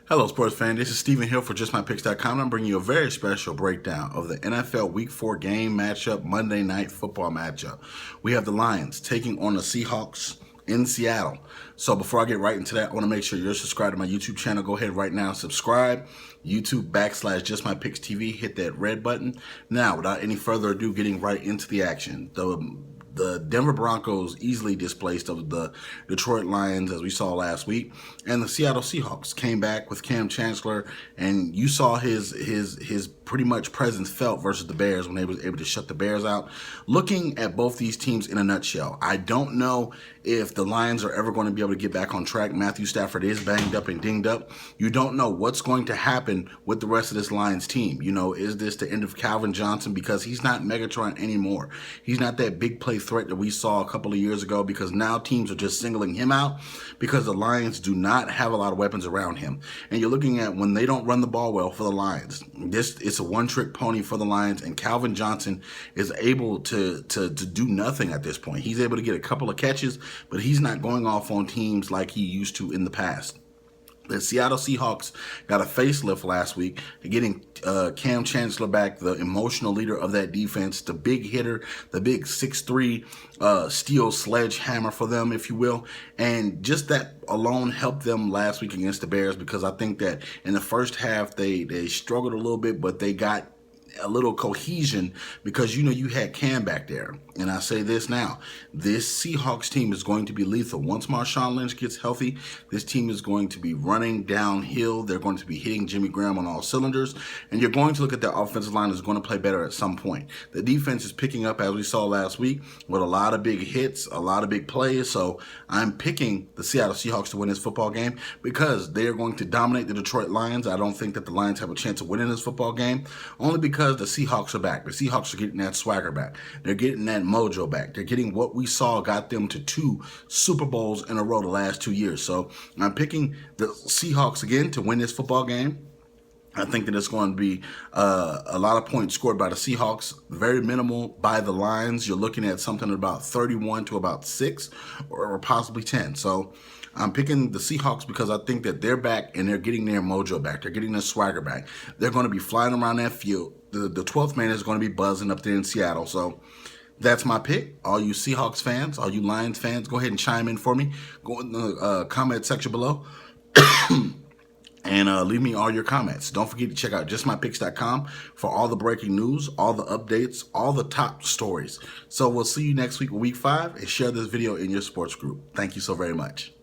Hello, sports fan. This is Steven Hill for JustMyPicks.com, and I'm bringing you a very special breakdown of the NFL Week 4 game matchup, Monday Night Football matchup. We have the Lions taking on the Seahawks in Seattle. So before I get right into that, I want to make sure you're subscribed to my YouTube channel. Go ahead right now, subscribe. YouTube.com/JustMyPicksTV. Hit that red button. Now, without any further ado, getting right into the action. The Denver Broncos easily displaced of the Detroit Lions, as we saw last week, and the Seattle Seahawks came back with Cam Chancellor, and you saw his pretty much presence felt versus the Bears when they was able to shut the Bears out. Looking at both these teams in a nutshell, I don't know if the Lions are ever going to be able to get back on track. Matthew Stafford is banged up and dinged up. You don't know what's going to happen with the rest of this Lions team. You know, is this the end of Calvin Johnson? Because he's not Megatron anymore. He's not that big play threat that we saw a couple of years ago, because now teams are just singling him out because the Lions do not have a lot of weapons around him. And you're looking at when they don't run the ball well for the Lions, it's a one-trick pony for the Lions, and Calvin Johnson is able to do nothing at this point. He's able to get a couple of catches, but he's not going off on teams like he used to in the past. The Seattle Seahawks got a facelift last week, getting Cam Chancellor back, the emotional leader of that defense, the big hitter, the big 6'3" steel sledgehammer for them, if you will. And just that alone helped them last week against the Bears, because I think that in the first half they struggled a little bit, but they got a little cohesion because, you know, you had Cam back there. And I say this now, this Seahawks team is going to be lethal. Once Marshawn Lynch gets healthy, this team is going to be running downhill. They're going to be hitting Jimmy Graham on all cylinders. And you're going to look at their offensive line is going to play better at some point. The defense is picking up, as we saw last week, with a lot of big hits, a lot of big plays. So I'm picking the Seattle Seahawks to win this football game because they are going to dominate the Detroit Lions. I don't think that the Lions have a chance of winning this football game, only because the Seahawks are back. The Seahawks are getting that swagger back. They're getting that mojo back. They're getting what we saw got them to 2 Super Bowls in a row the last 2 years. So I'm picking the Seahawks again to win this football game. I think that it's going to be a lot of points scored by the Seahawks, very minimal by the Lions. You're looking at something about 31 to about 6 or possibly 10. So I'm picking the Seahawks because I think that they're back and they're getting their mojo back. They're getting their swagger back. They're going to be flying around that field. The 12th man is going to be buzzing up there in Seattle. So that's my pick. All you Seahawks fans, all you Lions fans, go ahead and chime in for me. Go in the comment section below. And leave me all your comments. Don't forget to check out JustMyPicks.com for all the breaking news, all the updates, all the top stories. So we'll see you next week with Week 5, and share this video in your sports group. Thank you so very much.